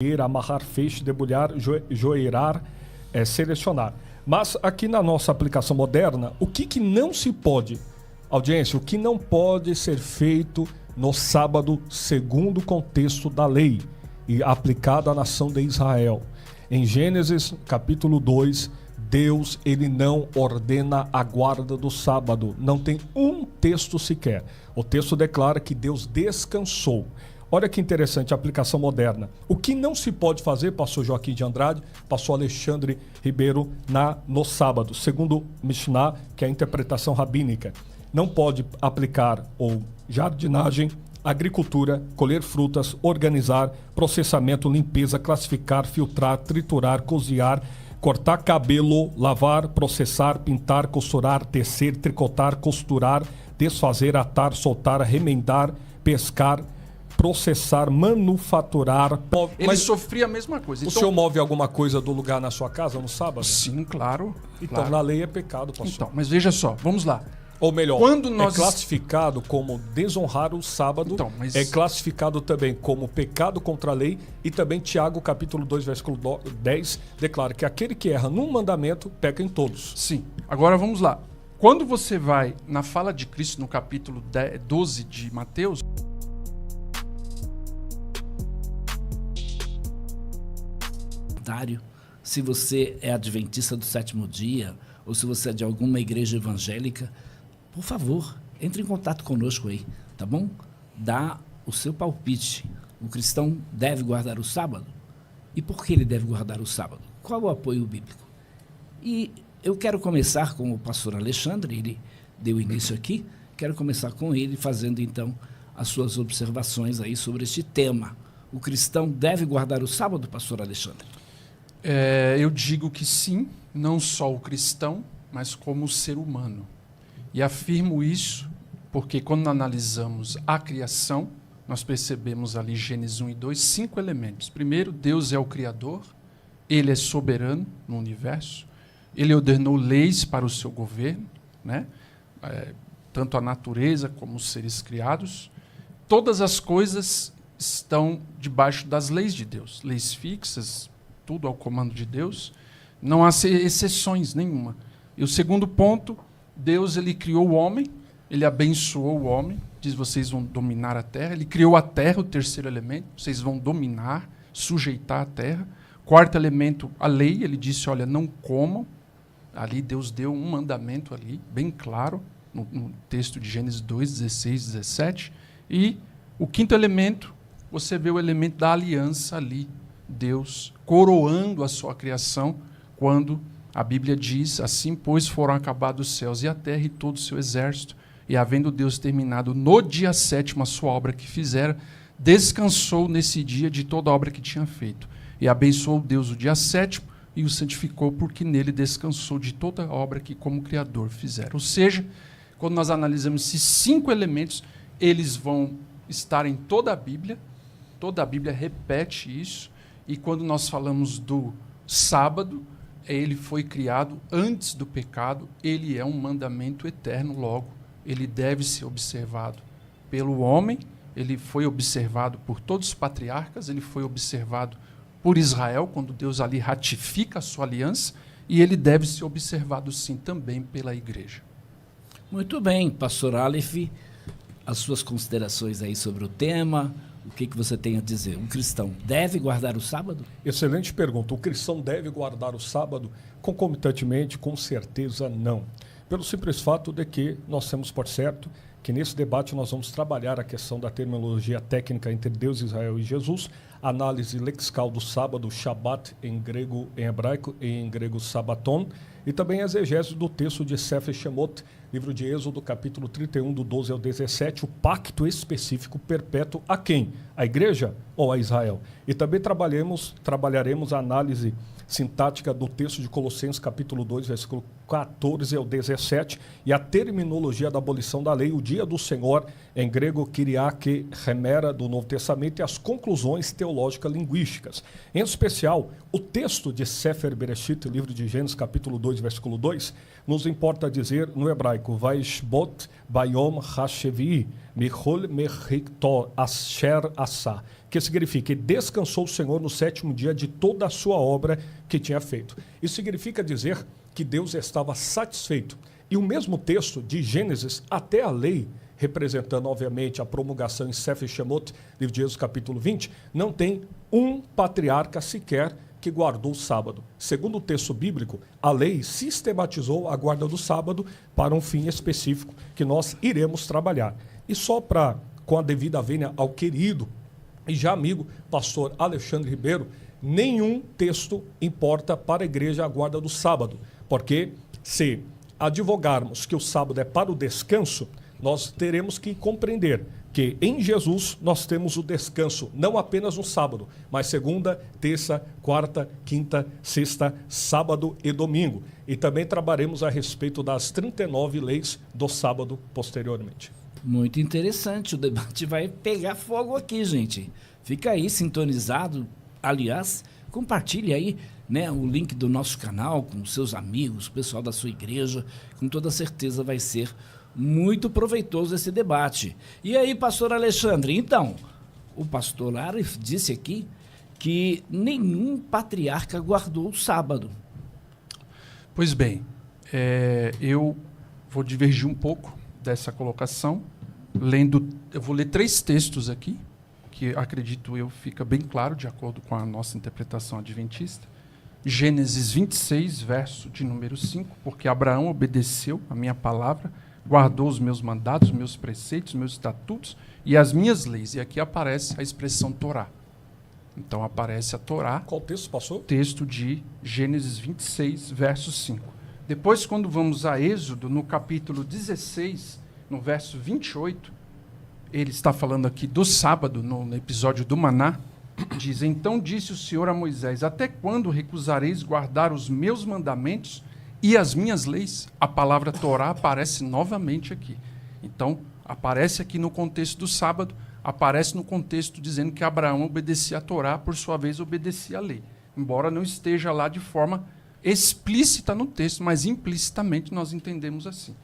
amarrar feixe, debulhar, joeirar, selecionar. Mas aqui na nossa aplicação moderna, o que não se pode, audiência, o que não pode ser feito no sábado segundo o contexto da lei e aplicado à nação de Israel. Em Gênesis capítulo 2, Deus ele não ordena a guarda do sábado, não tem um texto sequer. O texto declara que Deus descansou. Olha que interessante a aplicação moderna. O que não se pode fazer, pastor Joaquim de Andrade, pastor Alexandre Ribeiro, no sábado, segundo Mishnah, que é a interpretação rabínica. Não pode aplicar ou jardinagem, agricultura, colher frutas, organizar, processamento, limpeza, classificar, filtrar, triturar, cozinhar, cortar cabelo, lavar, processar, pintar, costurar, tecer, tricotar, costurar, desfazer, atar, soltar, remendar, pescar, processar, manufaturar. Ele sofria a mesma coisa. O senhor move alguma coisa do lugar na sua casa no sábado? Sim, claro. Então, claro. na lei é pecado, pastor. Então, mas veja só, vamos lá. Ou melhor, quando nós... é classificado como desonrar o sábado, então, mas... é classificado também como pecado contra a lei, e também Tiago, capítulo 2, versículo 10, declara que aquele que erra num mandamento, peca em todos. Sim. Agora vamos lá. Quando você vai na fala de Cristo, no capítulo 12 de Mateus, se você é adventista do sétimo dia, ou se você é de alguma igreja evangélica, por favor, entre em contato conosco aí, tá bom? Dá o seu palpite. O cristão deve guardar o sábado? E por que ele deve guardar o sábado? Qual o apoio bíblico? E eu quero começar com o pastor Alexandre, ele deu início aqui, quero começar com ele fazendo então as suas observações aí sobre este tema. O cristão deve guardar o sábado, pastor Alexandre? Eu digo que sim, não só o cristão, mas como o ser humano. E afirmo isso porque quando analisamos a criação, nós percebemos ali Gênesis 1 e 2, 5 elementos. Primeiro, Deus é o Criador, Ele é soberano no universo, Ele ordenou leis para o seu governo, né? Tanto a natureza como os seres criados. Todas as coisas estão debaixo das leis de Deus, leis fixas, tudo ao comando de Deus, não há exceções nenhuma. E o segundo ponto, Deus ele criou o homem, ele abençoou o homem, diz vocês vão dominar a terra, ele criou a terra, o terceiro elemento, vocês vão dominar, sujeitar a terra. Quarto elemento, a lei, ele disse, olha, não comam, ali Deus deu um mandamento ali, bem claro, no texto de Gênesis 2, 16, 17. E o quinto elemento, você vê o elemento da aliança ali, Deus coroando a sua criação, quando a Bíblia diz, assim, pois foram acabados os céus e a terra e todo o seu exército, e havendo Deus terminado no dia 7º a sua obra que fizera, descansou nesse dia de toda a obra que tinha feito. E abençoou Deus o dia 7º e o santificou, porque nele descansou de toda a obra que como Criador fizera. Ou seja, quando nós analisamos esses 5 elementos, eles vão estar em toda a Bíblia repete isso. E quando nós falamos do sábado, ele foi criado antes do pecado, ele é um mandamento eterno, logo, ele deve ser observado pelo homem, ele foi observado por todos os patriarcas, ele foi observado por Israel, quando Deus ali ratifica a sua aliança, e ele deve ser observado, sim, também pela igreja. Muito bem, pastor Aleph, as suas considerações aí sobre o tema. O que você tem a dizer? Um cristão deve guardar o sábado? Excelente pergunta. O cristão deve guardar o sábado? Concomitantemente, com certeza não. Pelo simples fato de que nós temos por certo que nesse debate nós vamos trabalhar a questão da terminologia técnica entre Deus, Israel e Jesus, análise lexical do sábado, Shabbat em grego, em hebraico e em grego sabaton, e também a exegese do texto de Sefer Shemot, livro de Êxodo, capítulo 31, do 12 ao 17, o pacto específico perpétuo a quem? A igreja ou a Israel? E também trabalharemos a análise sintática do texto de Colossenses, capítulo 2, versículo 14 ao 17, e a terminologia da abolição da lei, o dia do Senhor, em grego, Kyriake Hemera, do Novo Testamento, e as conclusões teológicas linguísticas. Em especial, o texto de Sefer Bereshit, livro de Gênesis, capítulo 2, 2, versículo 2, nos importa dizer no hebraico, Vaishbot Bayom Hashevi Michol Mechiktor Asher Asa, que significa, descansou o Senhor no 7º dia de toda a sua obra que tinha feito. Isso significa dizer que Deus estava satisfeito. E o mesmo texto de Gênesis até a lei, representando, obviamente, a promulgação em Sefer Shemot, livro de Êxodo, capítulo 20, não tem um patriarca sequer que guardou o sábado. Segundo o texto bíblico, a lei sistematizou a guarda do sábado para um fim específico que nós iremos trabalhar. E só para, com a devida vênia ao querido e já amigo pastor Alexandre Ribeiro, nenhum texto importa para a igreja a guarda do sábado, porque se advogarmos que o sábado é para o descanso, nós teremos que compreender que em Jesus nós temos o descanso, não apenas no sábado, mas segunda, terça, quarta, quinta, sexta, sábado e domingo. E também trabalharemos a respeito das 39 leis do sábado posteriormente. Muito interessante, o debate vai pegar fogo aqui, gente. Fica aí sintonizado. Aliás, compartilhe aí, né, o link do nosso canal com seus amigos, o pessoal da sua igreja. Com toda certeza vai ser muito proveitoso esse debate. E aí, pastor Alexandre, então, o pastor Arif disse aqui que nenhum patriarca guardou o sábado. Pois bem, eu vou divergir um pouco dessa colocação, eu vou ler 3 textos aqui, que acredito eu fica bem claro, de acordo com a nossa interpretação adventista. Gênesis 26, verso de número 5, porque Abraão obedeceu a minha palavra, guardou os meus mandatos, os meus preceitos, os meus estatutos e as minhas leis. E aqui aparece a expressão Torá. Então aparece a Torá. Qual texto passou? Texto de Gênesis 26, verso 5. Depois, quando vamos a Êxodo, no capítulo 16, no verso 28, ele está falando aqui do sábado, no episódio do maná, diz, então disse o Senhor a Moisés, até quando recusareis guardar os meus mandamentos e as minhas leis? A palavra Torá aparece novamente aqui. Então, aparece aqui no contexto do sábado, aparece no contexto dizendo que Abraão obedecia a Torá, por sua vez obedecia a lei. Embora não esteja lá de forma explícita no texto, mas implicitamente nós entendemos assim.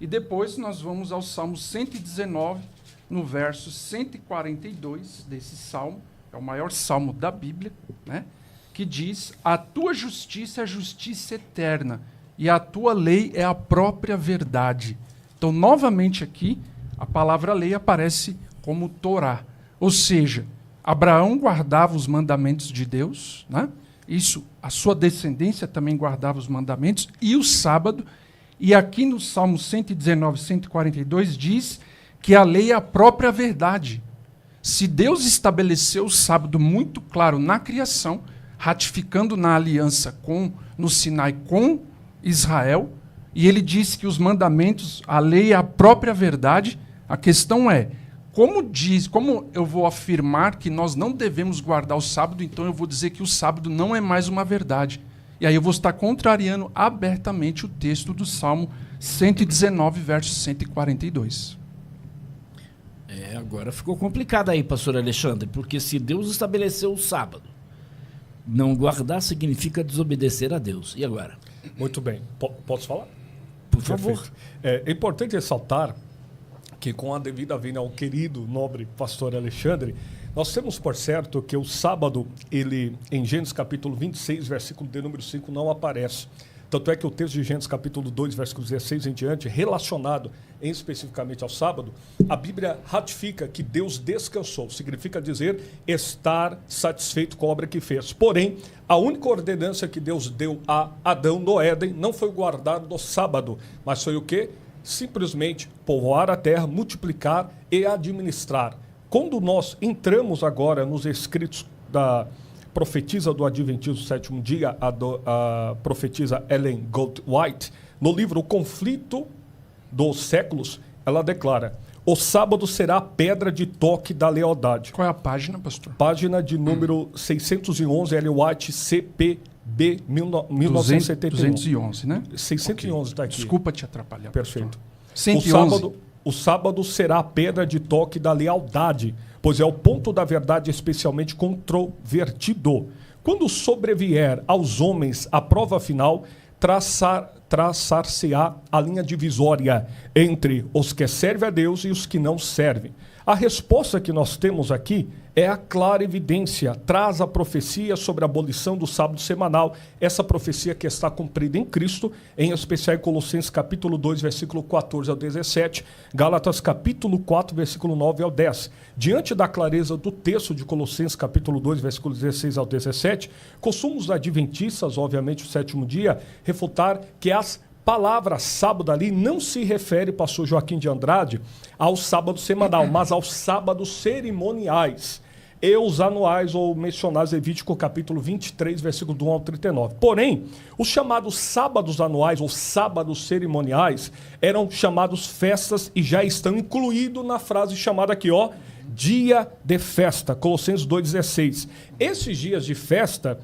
E depois nós vamos ao Salmo 119, no verso 142 desse salmo, é o maior salmo da Bíblia, né? Que diz, a tua justiça é a justiça eterna, e a tua lei é a própria verdade. Então, novamente aqui, a palavra lei aparece como Torá. Ou seja, Abraão guardava os mandamentos de Deus, né? Isso, a sua descendência também guardava os mandamentos, e o sábado. E aqui no Salmo 119, 142, diz que a lei é a própria verdade. Se Deus estabeleceu o sábado muito claro na criação, ratificando na aliança no Sinai com Israel, e ele disse que os mandamentos, a lei é a própria verdade, a questão é, como eu vou afirmar que nós não devemos guardar o sábado, então eu vou dizer que o sábado não é mais uma verdade. E aí eu vou estar contrariando abertamente o texto do Salmo 119, verso 142. Agora ficou complicado aí, pastor Alexandre, porque se Deus estabeleceu o sábado, não guardar significa desobedecer a Deus. E agora? Muito bem. Posso falar? Por favor. É importante ressaltar que, com a devida vinda ao querido, nobre pastor Alexandre, nós temos por certo que o sábado, ele, em Gênesis capítulo 26, versículo de número 5, não aparece. Tanto é que o texto de Gênesis capítulo 2, versículo 16 em diante, relacionado especificamente ao sábado, a Bíblia ratifica que Deus descansou. Significa dizer estar satisfeito com a obra que fez. Porém, a única ordenança que Deus deu a Adão no Éden não foi guardar no sábado, mas foi o quê? Simplesmente povoar a terra, multiplicar e administrar. Quando nós entramos agora nos escritos da profetisa do Adventismo do Sétimo Dia, a profetisa Ellen Goldwhite, no livro O Conflito dos Séculos, ela declara, o sábado será a pedra de toque da lealdade. Qual é a página, pastor? Página de número 611, Ellen White, CPB, 1971. 211, né? 611 está aqui. Desculpa te atrapalhar. Perfeito. 111. O sábado será a pedra de toque da lealdade, pois é o ponto da verdade especialmente controvertido. Quando sobrevier aos homens a prova final, traçar-se-á a linha divisória entre os que servem a Deus e os que não servem. A resposta que nós temos aqui é a clara evidência, traz a profecia sobre a abolição do sábado semanal, essa profecia que está cumprida em Cristo, em especial em Colossenses capítulo 2, versículo 14 ao 17, Gálatas capítulo 4, versículo 9 ao 10. Diante da clareza do texto de Colossenses capítulo 2, versículo 16 ao 17, costumamos adventistas, obviamente o sétimo dia, refutar que as palavra sábado ali não se refere, pastor Joaquim de Andrade, ao sábado semanal, mas aos sábados cerimoniais e os anuais ou mencionados em Levítico capítulo 23, versículo 1 ao 39. Porém, os chamados sábados anuais ou sábados cerimoniais eram chamados festas e já estão incluídos na frase chamada aqui, ó, dia de festa, Colossenses 2,16. Esses dias de festa,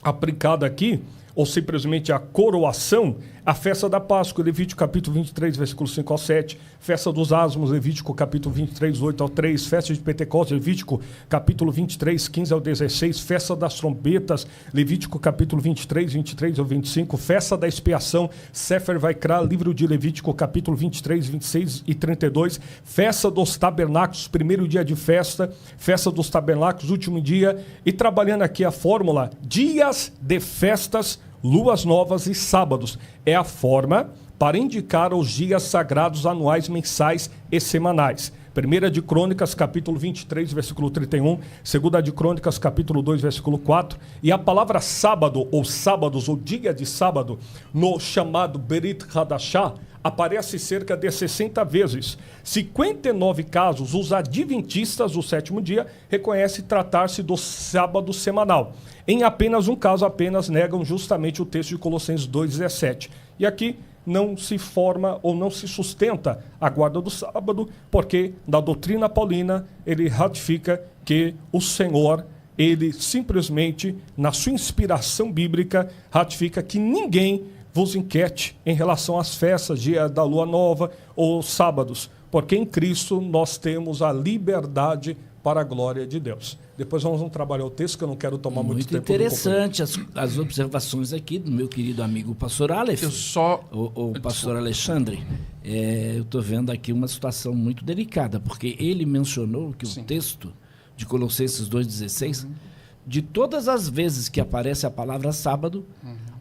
aplicado aqui, ou simplesmente a coroação, a festa da Páscoa, Levítico capítulo 23, versículo 5 ao 7, festa dos Asmos, Levítico capítulo 23, 8 ao 3, festa de Pentecostes, Levítico capítulo 23, 15 ao 16, festa das trombetas, Levítico capítulo 23, 23 ao 25, festa da expiação, Sefer Vaikra, livro de Levítico capítulo 23, 26 e 32, festa dos tabernáculos, primeiro dia de festa, festa dos tabernáculos, último dia, e trabalhando aqui a fórmula, dias de festas, luas novas e sábados. É a forma para indicar os dias sagrados anuais, mensais e semanais. Primeira de Crônicas, capítulo 23, versículo 31. Segunda de Crônicas, capítulo 2, versículo 4. E a palavra sábado, ou sábados, ou dia de sábado, no chamado Berit Hadashah, aparece cerca de 60 vezes. 59 casos, os adventistas do sétimo dia reconhecem tratar-se do sábado semanal. Em apenas um caso, apenas negam justamente o texto de Colossenses 2,17. E aqui não se forma ou não se sustenta a guarda do sábado, porque da doutrina paulina ele ratifica que o Senhor, ele simplesmente, na sua inspiração bíblica, ratifica que ninguém vos inquiete em relação às festas, dia da lua nova ou sábados, porque em Cristo nós temos a liberdade para a glória de Deus. Depois nós vamos trabalhar o texto, que eu não quero tomar muito tempo. Muito interessante as observações aqui do meu querido amigo pastor Aleph. O pastor Alexandre. Eu estou vendo aqui uma situação muito delicada, porque ele mencionou que o texto de Colossenses 2,16, de todas as vezes que aparece a palavra sábado,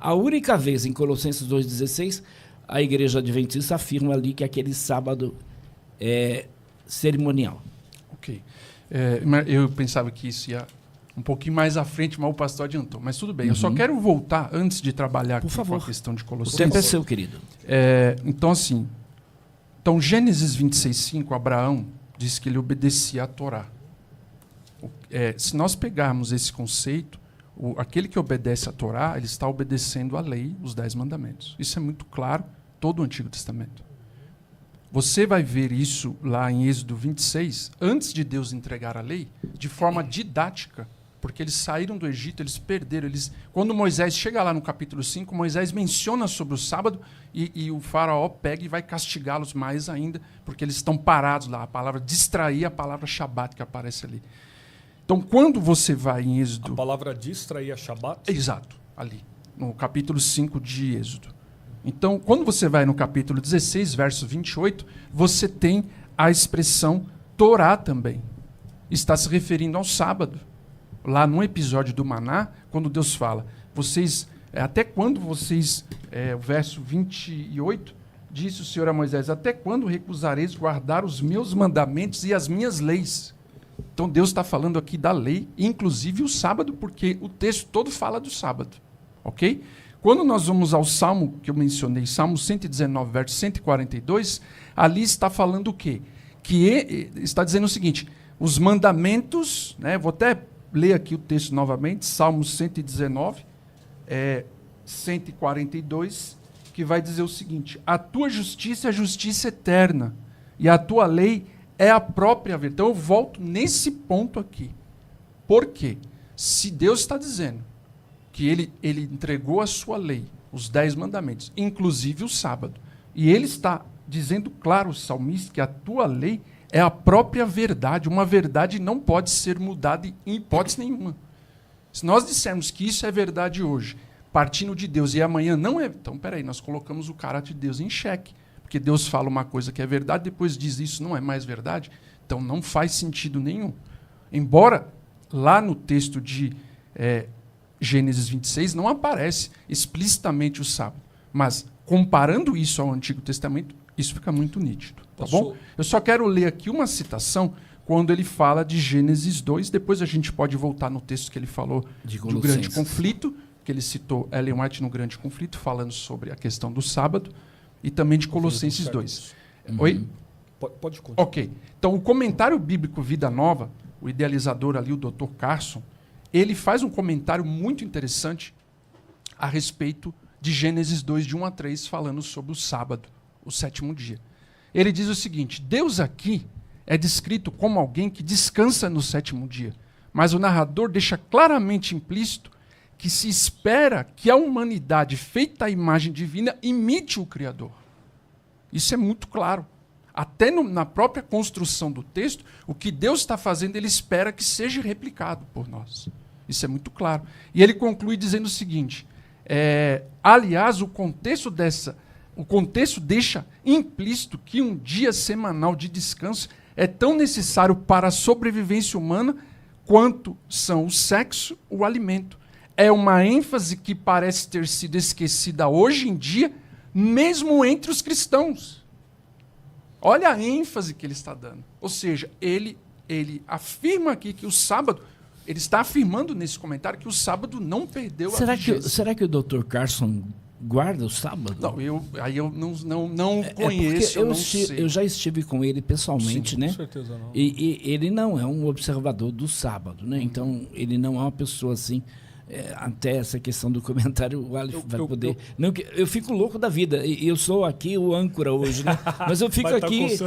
a única vez em Colossenses 2,16, a igreja adventista afirma ali que aquele sábado é cerimonial. Ok. Eu pensava que isso ia um pouquinho mais à frente, mas o pastor adiantou. Mas tudo bem, eu só quero voltar, antes de trabalhar aqui com a questão de Colossenses. O tempo é seu, querido. Então, assim, Gênesis 26:5, Abraão diz que ele obedecia à Torá. Se nós pegarmos esse conceito, aquele que obedece à Torá, ele está obedecendo à lei, os 10 mandamentos. Isso é muito claro, todo o Antigo Testamento. Você vai ver isso lá em Êxodo 26, antes de Deus entregar a lei, de forma didática, porque eles saíram do Egito, eles perderam. Quando Moisés chega lá no capítulo 5, Moisés menciona sobre o sábado e o faraó pega e vai castigá-los mais ainda, porque eles estão parados lá. A palavra distrair, a palavra Shabat que aparece ali. Então, quando você vai em Êxodo... A palavra distrair é Shabat? Exato, ali, no capítulo 5 de Êxodo. Então, quando você vai no capítulo 16, verso 28, você tem a expressão Torá também. Está se referindo ao sábado. Lá no episódio do Maná, quando Deus fala, até quando vocês, o verso 28, disse o Senhor a Moisés, até quando recusareis guardar os meus mandamentos e as minhas leis? Então Deus está falando aqui da lei, inclusive o sábado, porque o texto todo fala do sábado. Ok? Quando nós vamos ao Salmo que eu mencionei, Salmo 119, verso 142, ali está falando o quê? Que está dizendo o seguinte, os mandamentos, vou até ler aqui o texto novamente, Salmo 119, 142, que vai dizer o seguinte, a tua justiça é a justiça eterna, e a tua lei é a própria verdade. Então eu volto nesse ponto aqui. Por quê? Se Deus está dizendo que ele entregou a sua lei, os 10 mandamentos, inclusive o sábado. E ele está dizendo claro, o salmista, que a tua lei é a própria verdade. Uma verdade não pode ser mudada em hipótese nenhuma. Se nós dissermos que isso é verdade hoje, partindo de Deus e amanhã não é... Então, peraí, nós colocamos o caráter de Deus em xeque. Porque Deus fala uma coisa que é verdade, depois diz isso não é mais verdade. Então, não faz sentido nenhum. Embora lá no texto de Gênesis 26 não aparece explicitamente o sábado. Mas, comparando isso ao Antigo Testamento, isso fica muito nítido. Tá bom? Eu só quero ler aqui uma citação quando ele fala de Gênesis 2. Depois a gente pode voltar no texto que ele falou do grande conflito, que ele citou Ellen White no grande conflito, falando sobre a questão do sábado, e também de Colossenses 2. Oi? Pode continuar. Ok. Então, o comentário bíblico Vida Nova, o idealizador ali, o Dr. Carson, ele faz um comentário muito interessante a respeito de Gênesis 2, de 1 a 3, falando sobre o sábado, o 7º dia. Ele diz o seguinte: Deus aqui é descrito como alguém que descansa no 7º dia, mas o narrador deixa claramente implícito que se espera que a humanidade, feita à imagem divina, imite o Criador. Isso é muito claro. Até na própria construção do texto, o que Deus está fazendo, ele espera que seja replicado por nós. Isso é muito claro. E ele conclui dizendo o seguinte, aliás, o contexto deixa implícito que um dia semanal de descanso é tão necessário para a sobrevivência humana quanto são o sexo, o alimento. É uma ênfase que parece ter sido esquecida hoje em dia, mesmo entre os cristãos. Olha a ênfase que ele está dando. Ou seja, ele afirma aqui que o sábado, ele está afirmando nesse comentário que o sábado não perdeu a vigência. Será que o Dr. Carson guarda o sábado? Não, eu não conheço, eu não sei. Eu já estive com ele pessoalmente, Sim, né? Com certeza não. E ele não é um observador do sábado, né? Então, ele não é uma pessoa assim... até essa questão do comentário, o Aleph vai poder... eu fico louco da vida. Eu sou aqui o âncora hoje, né? Mas eu fico aqui...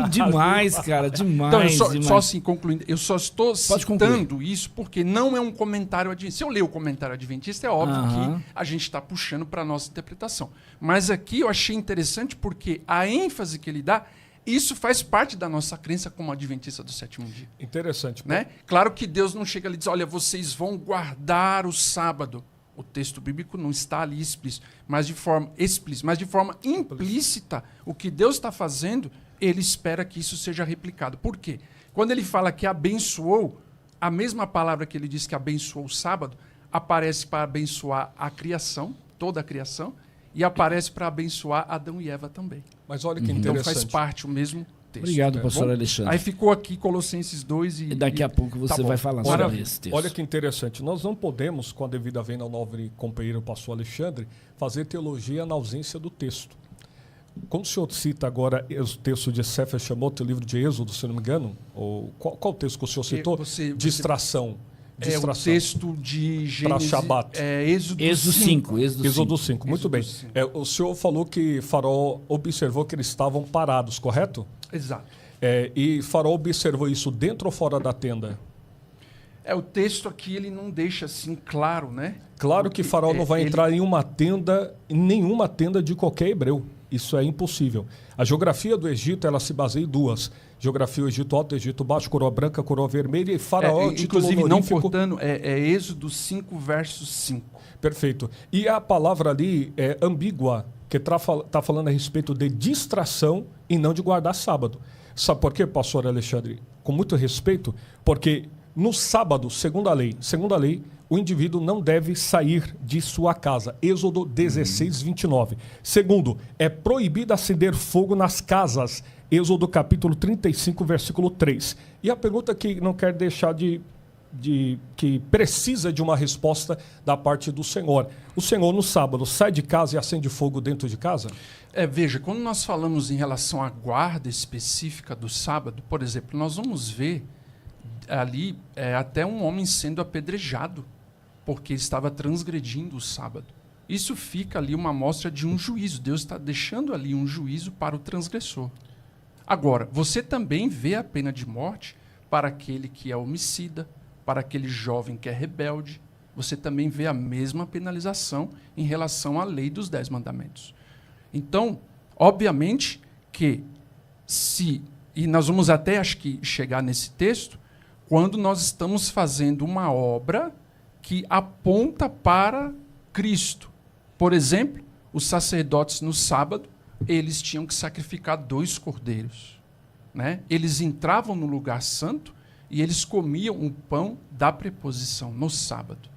demais, cara, demais. Então, demais. só assim, concluindo, eu só estou citando isso porque não é um comentário adventista. Se eu ler o comentário adventista, é óbvio que a gente está puxando para a nossa interpretação. Mas aqui eu achei interessante porque a ênfase que ele dá, isso faz parte da nossa crença como adventista do 7º dia. Interessante. Né? Claro que Deus não chega ali e diz, olha, vocês vão guardar o sábado. O texto bíblico não está ali explícito, mas de forma implícita, o que Deus está fazendo, ele espera que isso seja replicado. Por quê? Quando ele fala que abençoou, a mesma palavra que ele diz que abençoou o sábado, aparece para abençoar a criação, toda a criação, e aparece para abençoar Adão e Eva também. Mas olha que interessante. Então faz parte o mesmo texto. Obrigado, pastor Alexandre. Aí ficou aqui Colossenses 2 e... daqui a pouco você vai falar sobre esse texto. Olha que interessante. Nós não podemos, com a devida vênia ao nobre companheiro pastor Alexandre, fazer teologia na ausência do texto. Como o senhor cita agora o texto de Sefer Shemot, o livro de Êxodo, se não me engano, ou qual o texto que o senhor citou? Distração. O texto de Gênesis, Êxodo 5. Êxodo 5, muito bem. O senhor falou que Faraó observou que eles estavam parados, correto? Exato. E Faraó observou isso dentro ou fora da tenda? O texto aqui ele não deixa assim claro, né? Claro que Faraó não vai entrar em nenhuma tenda de qualquer hebreu. Isso é impossível. A geografia do Egito, ela se baseia em duas. Geografia do Egito Alto, Egito Baixo, coroa branca, coroa vermelha e Faraó, inclusive, não cortando, Êxodo 5, verso 5. Perfeito. E a palavra ali é ambígua, que está falando a respeito de distração e não de guardar sábado. Sabe por quê, pastor Alexandre? Com muito respeito, porque no sábado, segundo a lei, o indivíduo não deve sair de sua casa. Êxodo 16, 29. Segundo, é proibido acender fogo nas casas. Êxodo capítulo 35, versículo 3. E a pergunta que não quer deixar que precisa de uma resposta da parte do Senhor. O Senhor, no sábado, sai de casa e acende fogo dentro de casa? Veja, quando nós falamos em relação à guarda específica do sábado, por exemplo, nós vamos ver ali até um homem sendo apedrejado porque estava transgredindo o sábado. Isso fica ali uma amostra de um juízo. Deus está deixando ali um juízo para o transgressor. Agora, você também vê a pena de morte para aquele que é homicida, para aquele jovem que é rebelde. Você também vê a mesma penalização em relação à lei dos 10 mandamentos. Então, obviamente que e nós vamos até, acho que, chegar nesse texto, quando nós estamos fazendo uma obra que aponta para Cristo. Por exemplo, os sacerdotes no sábado, eles tinham que sacrificar 2 cordeiros. Né? Eles entravam no lugar santo e eles comiam o pão da preposição no sábado.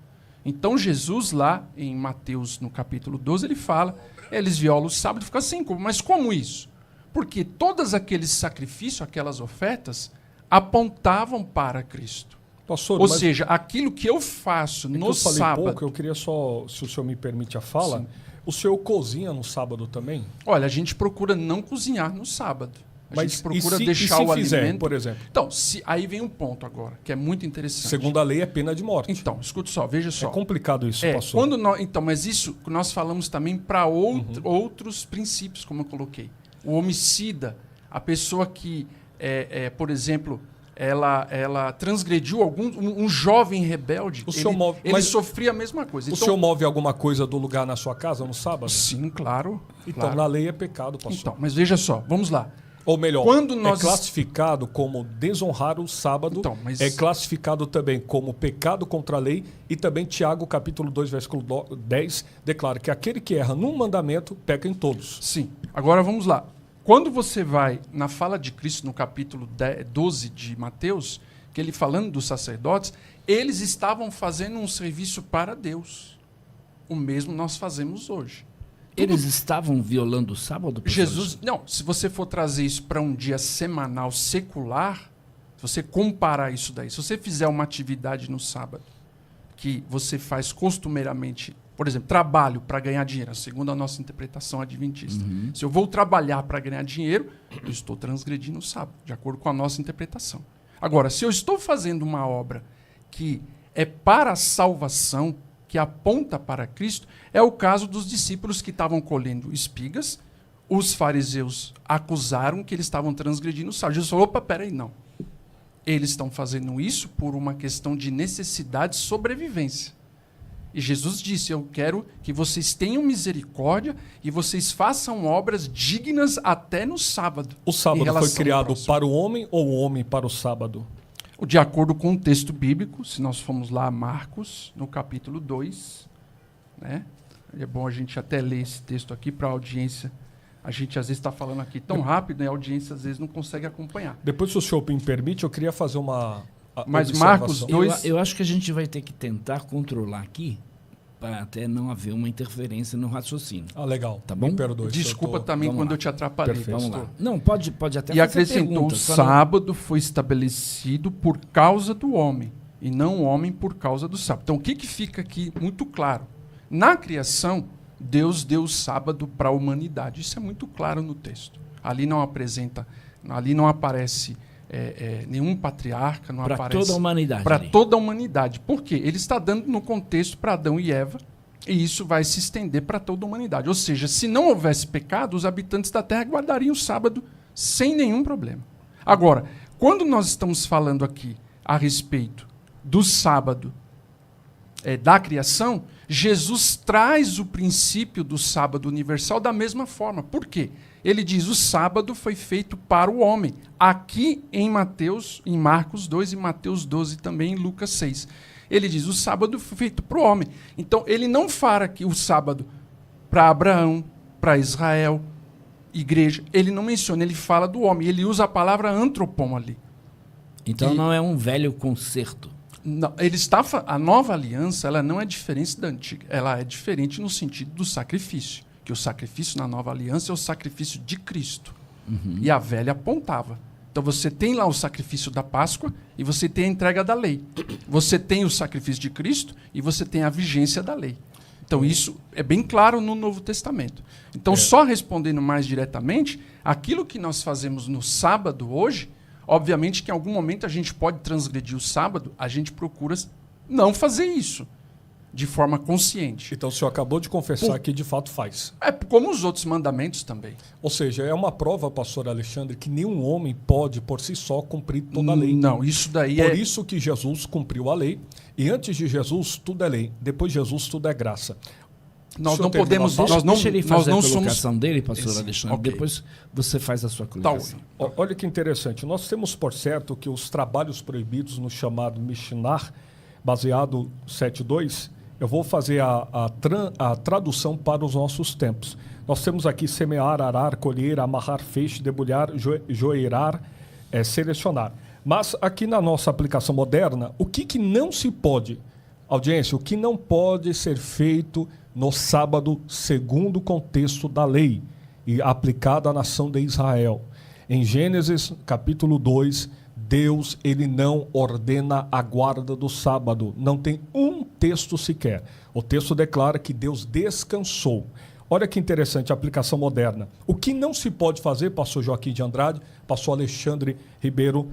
Então Jesus lá em Mateus, no capítulo 12, ele fala, eles violam o sábado e ficam assim, mas como isso? Porque todos aqueles sacrifícios, aquelas ofertas, apontavam para Cristo. Pastor, ou seja, aquilo que eu faço no eu falei sábado... pouco, eu queria só, se o senhor me permite a fala, Sim. O senhor cozinha no sábado também? Olha, a gente procura não cozinhar no sábado. A gente procura e deixar se o fizer, alimento... por exemplo? Então, aí vem um ponto agora, que é muito interessante. Segundo a lei, é pena de morte. Então, escute só, veja só. É complicado isso, pastor. Quando então, mas isso nós falamos também para outros princípios, como eu coloquei. O homicida, a pessoa que, por exemplo, ela transgrediu um jovem rebelde, ele sofria a mesma coisa. O senhor move alguma coisa do lugar na sua casa no sábado? Sim, claro. Então, claro. na lei é pecado, pastor. Então, mas veja só, vamos lá. Ou melhor, quando nós... é classificado como desonrar o sábado, então, mas... é classificado também como pecado contra a lei, e também Tiago, capítulo 2, versículo 10, declara que aquele que erra num mandamento, peca em todos. Sim. Agora vamos lá. Quando você vai na fala de Cristo, no capítulo 12 de Mateus, que ele falando dos sacerdotes, eles estavam fazendo um serviço para Deus. O mesmo nós fazemos hoje. Eles estavam violando o sábado? Jesus, não, se você for trazer isso para um dia semanal secular, se você comparar isso daí, se você fizer uma atividade no sábado que você faz costumeiramente, por exemplo, trabalho para ganhar dinheiro, segundo a nossa interpretação adventista. Se eu vou trabalhar para ganhar dinheiro, eu estou transgredindo o sábado, de acordo com a nossa interpretação. Agora, se eu estou fazendo uma obra que é para a salvação, que aponta para Cristo, é o caso dos discípulos que estavam colhendo espigas. Os fariseus acusaram que eles estavam transgredindo o sábado. Jesus falou, opa, peraí, não. Eles estão fazendo isso por uma questão de necessidade de sobrevivência. E Jesus disse, eu quero que vocês tenham misericórdia e vocês façam obras dignas até no sábado. O sábado foi criado para o homem ou o homem para o sábado? De acordo com o texto bíblico, se nós formos lá a Marcos, no capítulo 2, né? É bom a gente até ler esse texto aqui para a audiência. A gente às vezes está falando aqui tão rápido, né? A audiência às vezes não consegue acompanhar. Depois, se o senhor me permite, eu queria fazer uma Mas Marcos 2... Eu acho que a gente vai ter que tentar controlar aqui para até não haver uma interferência no raciocínio. Ah, legal. Tá bom? Me perdoe. Desculpa também quando eu te atrapalhei. Vamos lá. Não, pode até e acrescentou, o sábado foi estabelecido por causa do homem, e não o homem por causa do sábado. Então, o que fica aqui muito claro? Na criação, Deus deu o sábado para a humanidade. Isso é muito claro no texto. Ali não aparece nenhum patriarca, não aparece... Para toda a humanidade. Para toda a humanidade. Por quê? Ele está dando no contexto para Adão e Eva, e isso vai se estender para toda a humanidade. Ou seja, se não houvesse pecado, os habitantes da Terra guardariam o sábado sem nenhum problema. Agora, quando nós estamos falando aqui a respeito do sábado da criação, Jesus traz o princípio do sábado universal da mesma forma. Por quê? Ele diz, o sábado foi feito para o homem. Aqui em Marcos 2 e Mateus 12 também, em Lucas 6. Ele diz, o sábado foi feito para o homem. Então, ele não fala aqui o sábado para Abraão, para Israel, igreja. Ele não menciona, ele fala do homem. Ele usa a palavra antropon ali. Então, não é um velho concerto. Não, a nova aliança ela não é diferente da antiga. Ela é diferente no sentido do sacrifício. Que o sacrifício na nova aliança é o sacrifício de Cristo. E a velha apontava. Então você tem lá o sacrifício da Páscoa e você tem a entrega da lei. Você tem o sacrifício de Cristo e você tem a vigência da lei. Então isso é bem claro no Novo Testamento. Então só respondendo mais diretamente, aquilo que nós fazemos no sábado hoje, obviamente que em algum momento a gente pode transgredir o sábado, a gente procura não fazer isso de forma consciente. Então o senhor acabou de confessar que de fato faz. É como os outros mandamentos também. Ou seja, é uma prova, pastor Alexandre, que nenhum homem pode por si só cumprir toda a lei. Não, isso daí Por isso que Jesus cumpriu a lei. E antes de Jesus, tudo é lei. Depois de Jesus, tudo é graça. Nós não podemos... Deixa ele fazer nós a colocação dele, pastor Alexandre. Okay. Depois você faz a sua colocação. Olha que interessante. Nós temos por certo que os trabalhos proibidos no chamado Mishnah, baseado 7.2, Eu vou fazer a tradução para os nossos tempos. Nós temos aqui semear, arar, colher, amarrar, feixe, debulhar, joeirar, selecionar. Mas aqui na nossa aplicação moderna, o que não se pode, audiência, o que não pode ser feito no sábado segundo o contexto da lei e aplicado à nação de Israel. Em Gênesis capítulo 2, Deus ele não ordena a guarda do sábado. Não tem um texto sequer. O texto declara que Deus descansou. Olha que interessante a aplicação moderna. O que não se pode fazer, pastor Joaquim de Andrade, pastor Alexandre Ribeiro,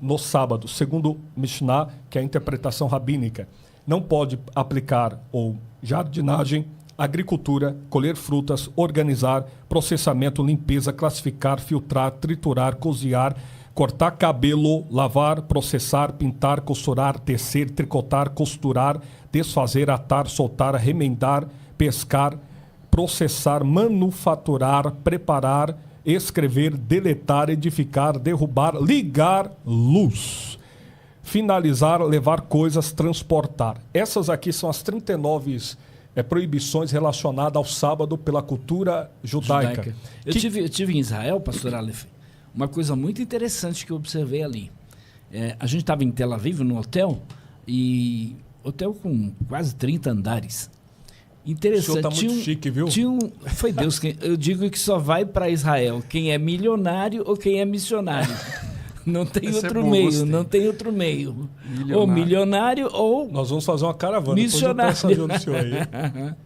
no sábado, segundo Mishnah, que é a interpretação rabínica. Não pode aplicar ou jardinagem, agricultura, colher frutas, organizar, processamento, limpeza, classificar, filtrar, triturar, cozinhar, cortar cabelo, lavar, processar, pintar, costurar, tecer, tricotar, costurar, desfazer, atar, soltar, remendar, pescar, processar, manufaturar, preparar, escrever, deletar, edificar, derrubar, ligar luz, finalizar, levar coisas, transportar. Essas aqui são as 39 proibições relacionadas ao sábado pela cultura judaica. Eu tive em Israel, pastor Aleph, uma coisa muito interessante que eu observei ali. A gente estava em Tel Aviv, no hotel, e hotel com quase 30 andares. Interessante. O senhor está muito chique, viu? Foi Deus quem... Eu digo que só vai para Israel quem é milionário ou quem é missionário. Não tem outro meio, gostei. Não tem outro meio. Milionário. Ou milionário ou nós vamos fazer uma caravana. Missionário. Aí.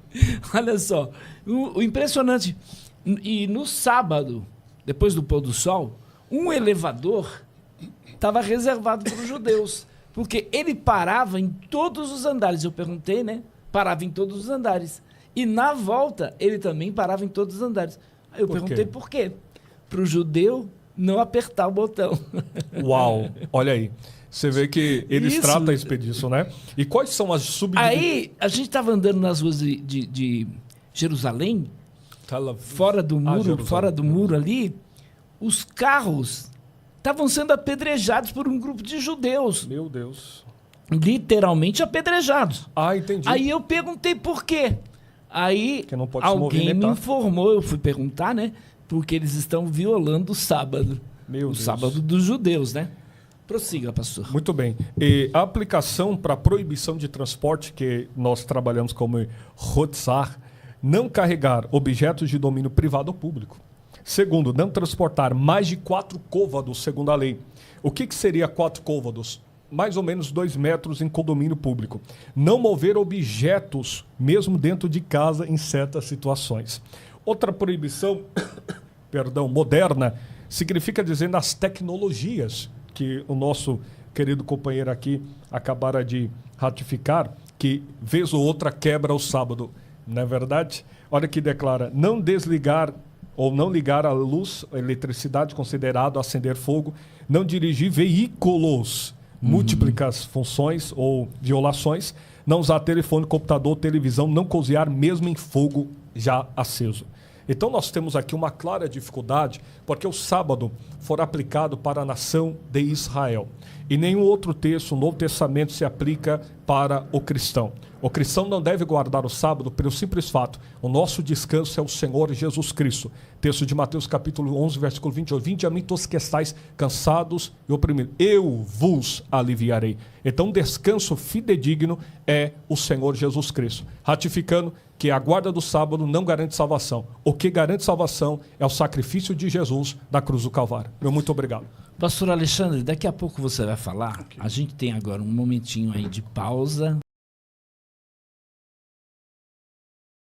Olha só, o impressionante. E no sábado, depois do pôr do sol, um elevador estava reservado para os judeus, porque ele parava em todos os andares. Eu perguntei, né? Parava em todos os andares. E na volta, ele também parava em todos os andares. Aí eu perguntei por quê? Para o judeu não apertar o botão. Uau, olha aí. Você vê que eles tratam a expedição, né? E quais são as subdivisões? Aí, a gente estava andando nas ruas de Jerusalém, fora do muro ali, os carros estavam sendo apedrejados por um grupo de judeus. Meu Deus. Literalmente apedrejados. Ah, entendi. Aí eu perguntei por quê. Aí alguém me informou, eu fui perguntar, né? Porque eles estão violando o sábado. Meu Deus. Sábado dos judeus, né? Prossiga, pastor. Muito bem. E a aplicação para proibição de transporte, que nós trabalhamos como rotzar, não carregar objetos de domínio privado ou público. Segundo, não transportar mais de 4 côvados, segundo a lei. O que seria 4 côvados? Mais ou menos 2 metros em condomínio público. Não mover objetos, mesmo dentro de casa, em certas situações. Outra proibição, moderna, significa dizer nas tecnologias, que o nosso querido companheiro aqui acabara de ratificar, que vez ou outra quebra o sábado. Não é verdade? Olha que declara, não desligar ou não ligar a luz, a eletricidade, considerado acender fogo, não dirigir veículos, múltiplas funções ou violações, não usar telefone, computador, televisão, não cozinhar mesmo em fogo já aceso. Então nós temos aqui uma clara dificuldade, porque o sábado foi aplicado para a nação de Israel. E nenhum outro texto, o Novo Testamento, se aplica para o cristão. O cristão não deve guardar o sábado pelo simples fato, o nosso descanso é o Senhor Jesus Cristo. Texto de Mateus capítulo 11, versículo 28. Vinde a mim todos que estáis cansados e oprimidos, eu vos aliviarei. Então, descanso fidedigno é o Senhor Jesus Cristo. Ratificando que a guarda do sábado não garante salvação. O que garante salvação é o sacrifício de Jesus na cruz do Calvário. Meu muito obrigado. Pastor Alexandre, daqui a pouco você vai falar. A gente tem agora um momentinho aí de pausa.